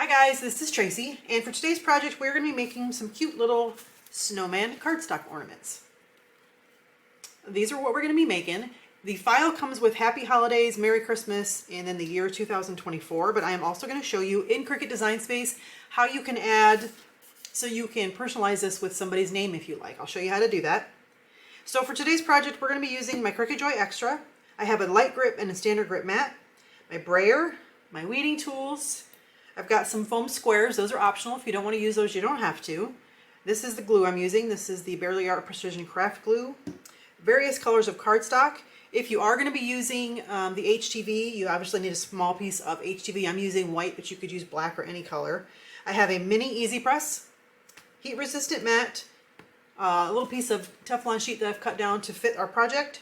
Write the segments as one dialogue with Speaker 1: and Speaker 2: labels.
Speaker 1: Hi guys, this is Tracy, and for today's project we're going to be making some cute little snowman cardstock ornaments. These are what we're going to be making. The file comes with Happy Holidays, Merry Christmas, and then the year 2024, but I am also going to show you in Cricut Design Space how you can add, so you can personalize this with somebody's name if you like. I'll show you how to do that. So for today's project we're going to be using my Cricut Joy Extra. I have a light grip and a standard grip mat, my brayer, my weeding tools. I've got some foam squares. Those are optional. If you don't want to use those, you don't have to. This is the glue I'm using. This is the Barely Art Precision Craft Glue. Various colors of cardstock. If you are going to be using the HTV, you obviously need a small piece of HTV. I'm using white, but you could use black or any color. I have a mini Easy Press, heat resistant mat, a little piece of Teflon sheet that I've cut down to fit our project.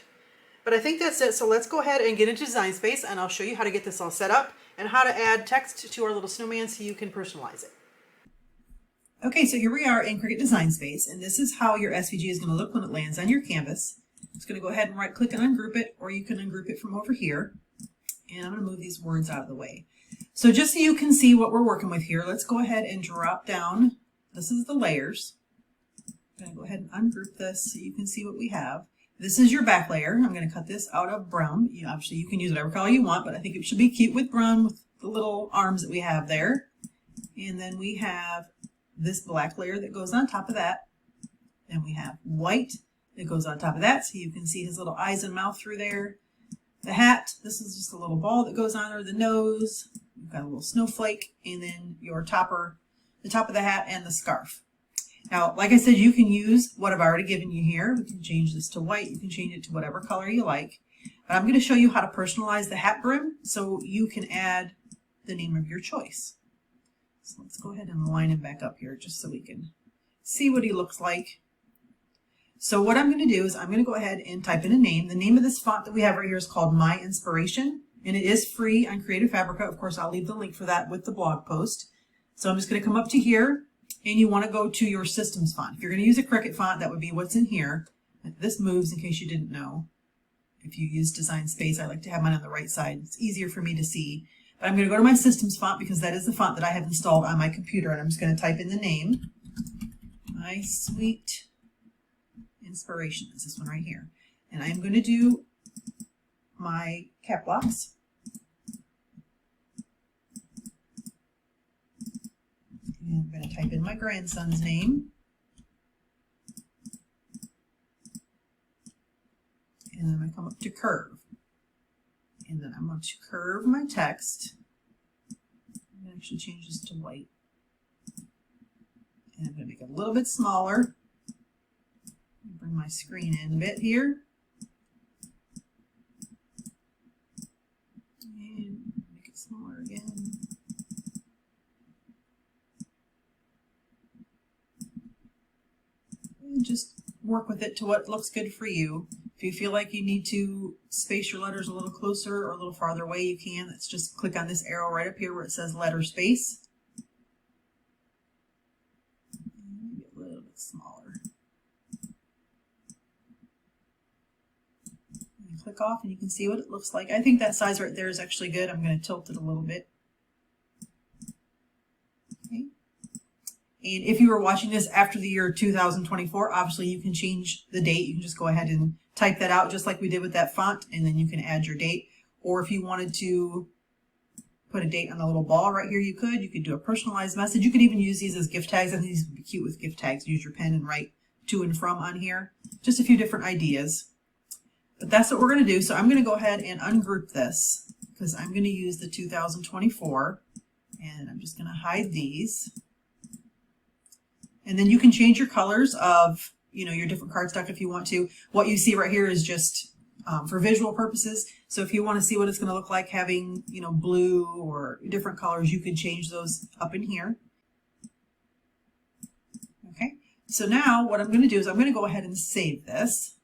Speaker 1: But I think that's it. So let's go ahead and get into Design Space, and I'll show you how to get this all set up and how to add text to our little snowman so you can personalize it. Okay, so here we are in Cricut Design Space, and this is how your SVG is going to look when it lands on your canvas. I'm just going to go ahead and right click and ungroup it, or you can ungroup it from over here. And I'm going to move these words out of the way. So just so you can see what we're working with here, let's go ahead and drop down. This is the layers. I'm going to go ahead and ungroup this so you can see what we have. This is your back layer. I'm going to cut this out of brown. Obviously you can use whatever color you want, but I think it should be cute with brown with the little arms that we have there. And then we have this black layer that goes on top of that. And we have white that goes on top of that, so you can see his little eyes and mouth through there. The hat, this is just a little ball that goes on, or the nose. You've got a little snowflake, and then your topper, the top of the hat, and the scarf. Now, like I said, you can use what I've already given you here. We can change this to white. You can change it to whatever color you like. But I'm going to show you how to personalize the hat brim so you can add the name of your choice. So let's go ahead and line him back up here just so we can see what he looks like. So what I'm going to do is I'm going to go ahead and type in a name. The name of this font that we have right here is called My Inspiration, and it is free on Creative Fabrica. Of course, I'll leave the link for that with the blog post. So I'm just going to come up to here. And you want to go to your systems font. If you're going to use a Cricut font, that would be what's in here. This moves in case you didn't know. If you use Design Space, I like to have mine on the right side. It's easier for me to see. But I'm going to go to my systems font because that is the font that I have installed on my computer. And I'm just going to type in the name. My Sweet Inspiration. It's this one right here. And I'm going to do my cap locks. And I'm going to type in my grandson's name. And then I'm going to come up to curve. And then I'm going to curve my text. I'm going to actually change this to white. And I'm going to make it a little bit smaller. Bring my screen in a bit here. And make it smaller again. Just work with it to what looks good for you. If you feel like you need to space your letters a little closer or a little farther away, you can. Let's just click on this arrow right up here where it says letter space. Maybe a little bit smaller. And click off and you can see what it looks like. I think that size right there is actually good. I'm going to tilt it a little bit. And if you were watching this after the year 2024, obviously you can change the date. You can just go ahead and type that out just like we did with that font, and then you can add your date. Or if you wanted to put a date on the little ball right here, you could. You could do a personalized message. You could even use these as gift tags. I think these would be cute with gift tags. Use your pen and write to and from on here. Just a few different ideas. But that's what we're going to do. So I'm going to go ahead and ungroup this because I'm going to use the 2024. And I'm just going to hide these. And then you can change your colors of, your different cardstock if you want to. What you see right here is just for visual purposes. So if you want to see what it's going to look like having, blue or different colors, you can change those up in here. Okay. So now what I'm going to do is I'm going to go ahead and save this.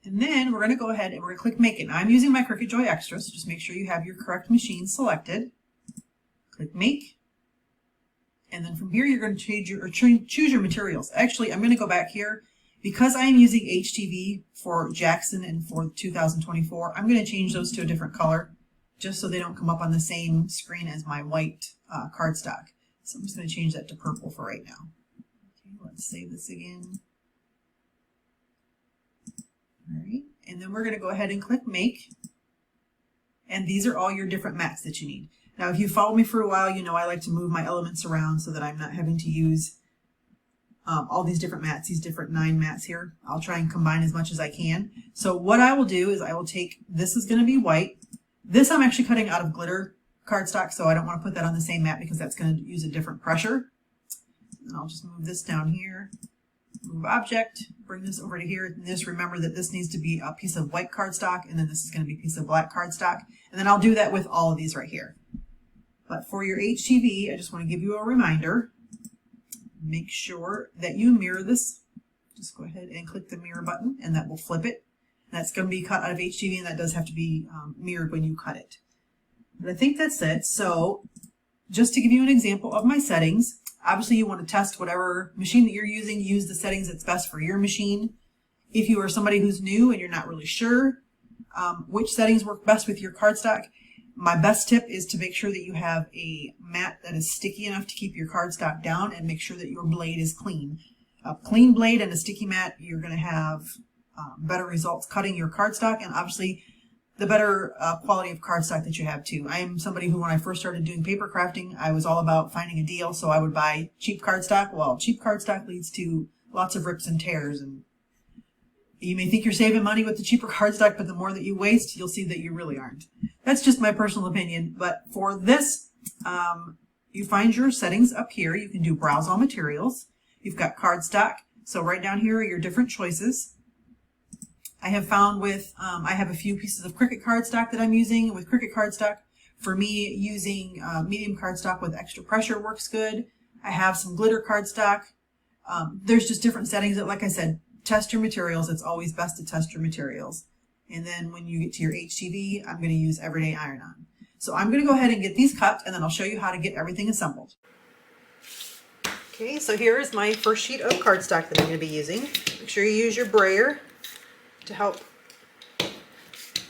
Speaker 1: And then we're going to go ahead and we're going to click Make It. Now I'm using my Cricut Joy Extra, so just make sure you have your correct machine selected. Click Make. And then from here, you're going to choose your materials. Actually, I'm going to go back here. Because I am using HTV for Jackson and for 2024, I'm going to change those to a different color just so they don't come up on the same screen as my white cardstock. So I'm just going to change that to purple for right now. Okay, let's save this again. All right, and then we're going to go ahead and click Make. And these are all your different mats that you need. Now, if you follow me for a while, you know I like to move my elements around so that I'm not having to use all these different mats, these different 9 mats here. I'll try and combine as much as I can. So what I will do is I will take, this is going to be white. This I'm actually cutting out of glitter cardstock, so I don't want to put that on the same mat because that's going to use a different pressure. And I'll just move this down here, move object, bring this over to here. And just remember that this needs to be a piece of white cardstock, and then this is going to be a piece of black cardstock. And then I'll do that with all of these right here. But for your HTV, I just want to give you a reminder. Make sure that you mirror this. Just go ahead and click the mirror button and that will flip it. That's going to be cut out of HTV, and that does have to be mirrored when you cut it. But I think that's it. So just to give you an example of my settings, obviously you want to test whatever machine that you're using, use the settings that's best for your machine. If you are somebody who's new and you're not really sure which settings work best with your cardstock, my best tip is to make sure that you have a mat that is sticky enough to keep your cardstock down, and make sure that your blade is clean. A clean blade and a sticky mat, you're going to have better results cutting your cardstock, and obviously the better quality of cardstock that you have too. I am somebody who, when I first started doing paper crafting, I was all about finding a deal, so I would buy cheap cardstock. Well, cheap cardstock leads to lots of rips and tears, and you may think you're saving money with the cheaper cardstock, but the more that you waste, you'll see that you really aren't. That's just my personal opinion. But for this, you find your settings up here. You can do Browse All Materials. You've got cardstock. So right down here are your different choices. I have found with, I have a few pieces of Cricut cardstock that I'm using. With Cricut cardstock, for me, using medium cardstock with extra pressure works good. I have some glitter cardstock. There's just different settings that, like I said, test your materials. It's always best to test your materials. And then when you get to your HTV, I'm going to use Everyday Iron-On. So I'm going to go ahead and get these cut, and then I'll show you how to get everything assembled. Okay, so here is my first sheet of cardstock that I'm going to be using. Make sure you use your brayer to help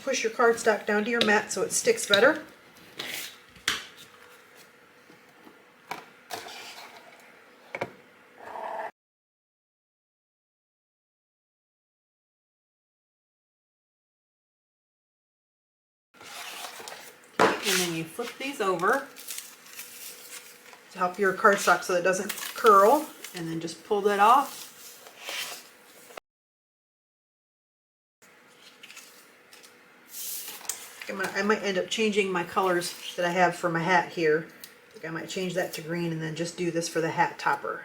Speaker 1: push your cardstock down to your mat so it sticks better. And then you flip these over to help your cardstock so that it doesn't curl, and then just pull that off. I might end up changing my colors that I have for my hat here. I think I might change that to green and then just do this for the hat topper.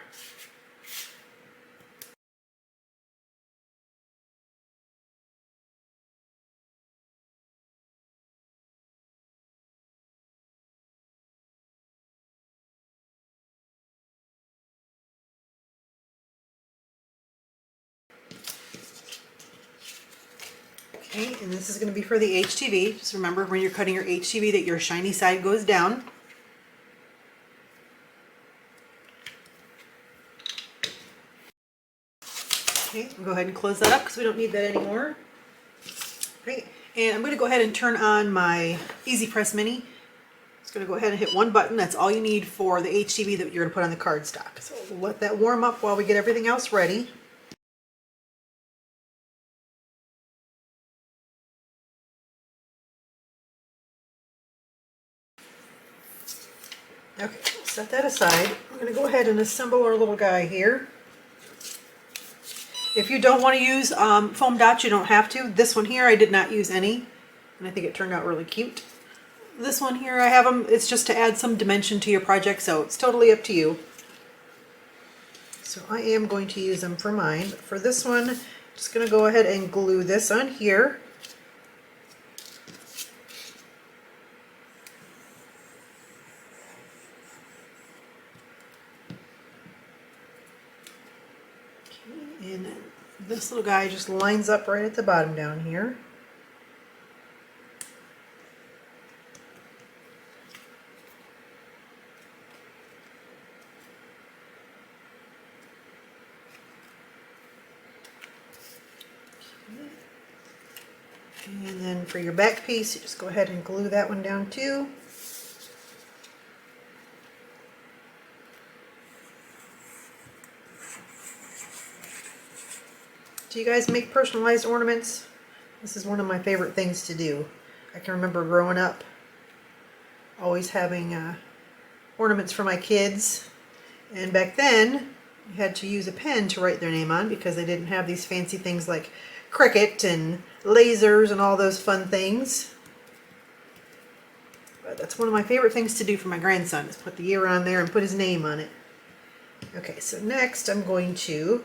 Speaker 1: Okay, and this is going to be for the HTV. Just remember when you're cutting your HTV that your shiny side goes down. Okay, we'll go ahead and close that up because we don't need that anymore. Great, and I'm going to go ahead and turn on my Easy Press Mini. Just going to go ahead and hit one button. That's all you need for the HTV that you're going to put on the cardstock. So we'll let that warm up while we get everything else ready. Okay, set that aside. I'm going to go ahead and assemble our little guy here. If you don't want to use foam dots, you don't have to. This one here, I did not use any, and I think it turned out really cute. This one here, I have them. It's just to add some dimension to your project, so it's totally up to you. So I am going to use them for mine. But for this one, I'm just going to go ahead and glue this on here. And this little guy just lines up right at the bottom down here. And then for your back piece, you just go ahead and glue that one down too. Do you guys make personalized ornaments? This is one of my favorite things to do. I can remember growing up always having ornaments for my kids, and back then you had to use a pen to write their name on because they didn't have these fancy things like Cricut and lasers and all those fun things. But that's one of my favorite things to do for my grandson, is put the year on there and put his name on it. Okay, so next I'm going to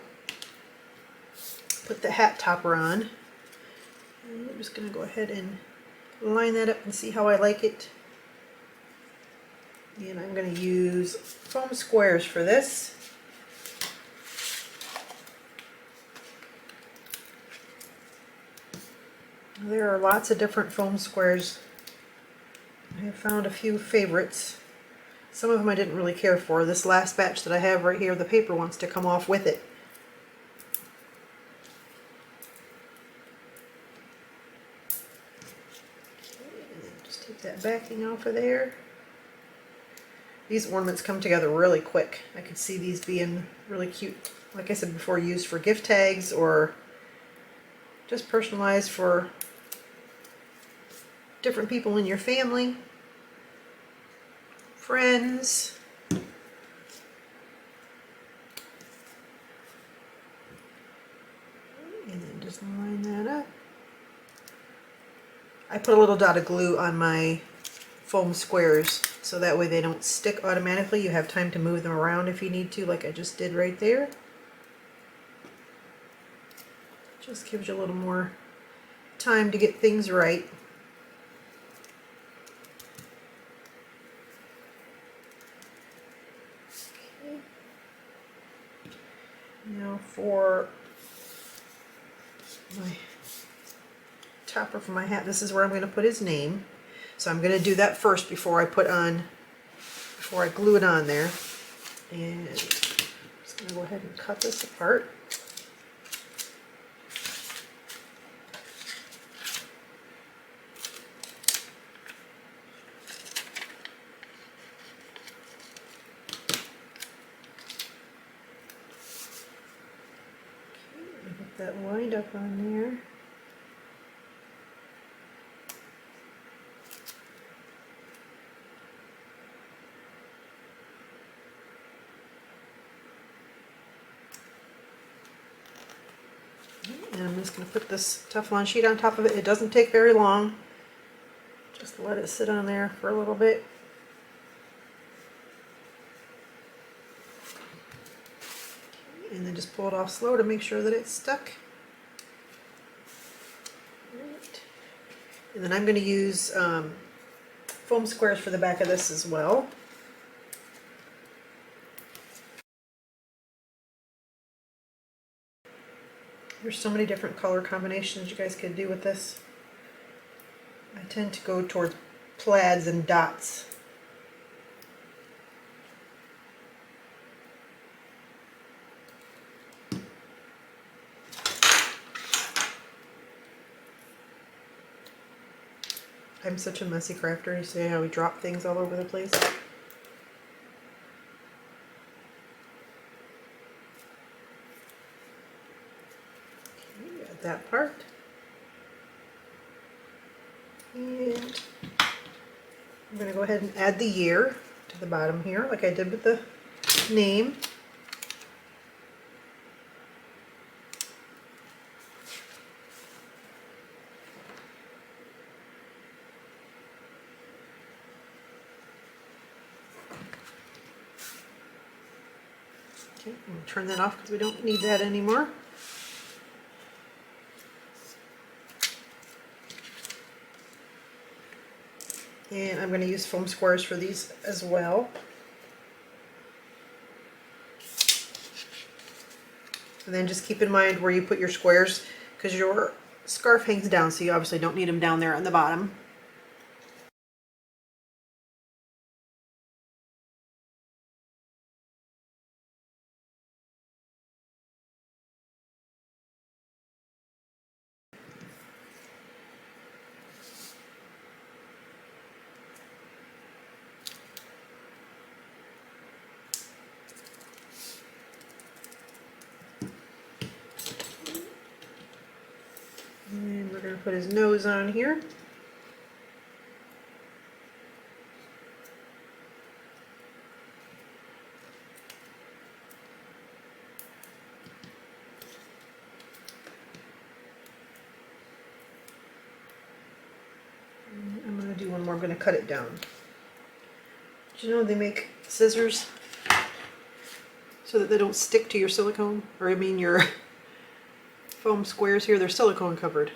Speaker 1: put the hat topper on. And I'm just going to go ahead and line that up and see how I like it. And I'm going to use foam squares for this. There are lots of different foam squares. I have found a few favorites. Some of them I didn't really care for. This last batch that I have right here, the paper wants to come off with it. And then just take that backing off of there. These ornaments come together really quick. I could see these being really cute. Like I said before, used for gift tags or just personalized for different people in your family, friends. And then just line that up. I put a little dot of glue on my foam squares so that way they don't stick automatically. You have time to move them around if you need to, like I just did right there. Just gives you a little more time to get things right. Okay. Now for my topper for my hat, this is where I'm going to put his name. So I'm going to do that first before I glue it on there. And I'm just going to go ahead and cut this apart. Okay, get that lined up on there. And I'm just going to put this Teflon sheet on top of it. It doesn't take very long. Just let it sit on there for a little bit. And then just pull it off slow to make sure that it's stuck. Right. And then I'm going to use foam squares for the back of this as well. There's so many different color combinations you guys could do with this. I tend to go towards plaids and dots. I'm such a messy crafter. You see how we drop things all over the place? Okay, got that part. And I'm going to go ahead and add the year to the bottom here, like I did with the name. Okay, I'm going to turn that off because we don't need that anymore. And I'm going to use foam squares for these as well. And then just keep in mind where you put your squares, because your scarf hangs down, so you obviously don't need them down there on the bottom. We're gonna put his nose on here. I'm gonna do one more. I'm gonna cut it down. Did you know they make scissors so that they don't stick to your silicone, or I mean your foam squares here? They're silicone covered.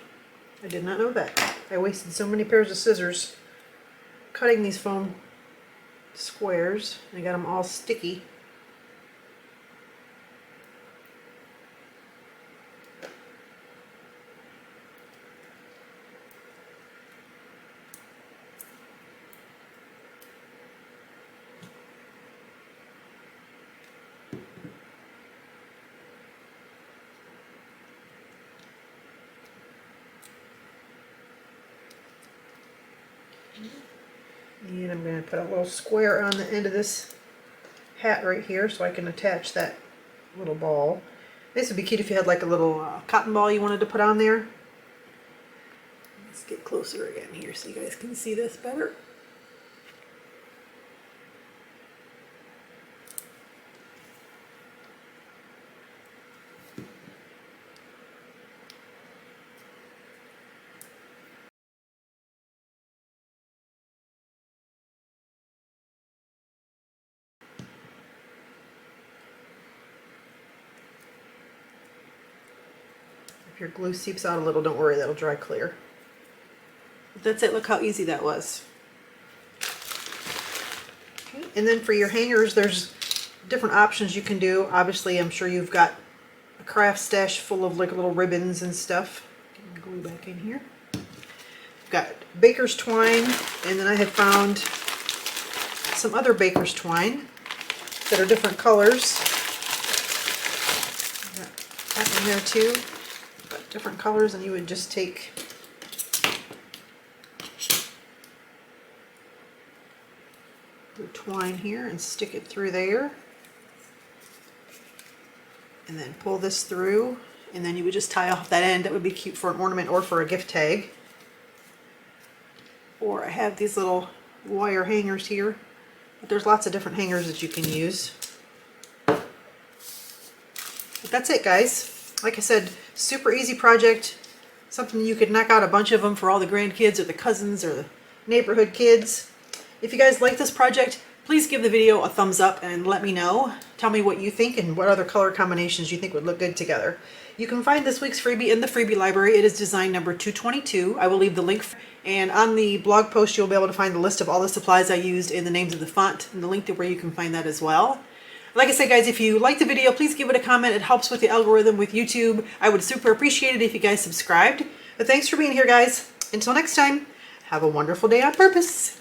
Speaker 1: I did not know that. I wasted so many pairs of scissors cutting these foam squares. I got them all sticky. And I'm going to put a little square on the end of this hat right here so I can attach that little ball. This would be cute if you had like a little cotton ball you wanted to put on there. Let's get closer again here so you guys can see this better. If your glue seeps out a little, don't worry, that'll dry clear. But that's it, look how easy that was. Okay. And then for your hangers, there's different options you can do. Obviously, I'm sure you've got a craft stash full of like little ribbons and stuff. Get my glue back in here. I've got baker's twine, and then I have found some other baker's twine that are different colors. I've got that in there too. Different colors, and you would just take the twine here and stick it through there, and then pull this through, and then you would just tie off that end. That would be cute for an ornament or for a gift tag. Or I have these little wire hangers here, but there's lots of different hangers that you can use. But that's it, guys. Like I said, super easy project, something you could knock out a bunch of them for all the grandkids or the cousins or the neighborhood kids. If you guys like this project, please give the video a thumbs up and let me know. Tell me what you think and what other color combinations you think would look good together. You can find this week's freebie in the freebie library. It is design number 222. I will leave the link, and on the blog post you'll be able to find the list of all the supplies I used and the names of the font and the link to where you can find that as well. Like I said, guys, if you like the video, please give it a comment. It helps with the algorithm with YouTube. I would super appreciate it if you guys subscribed. But thanks for being here, guys. Until next time, have a wonderful day on purpose.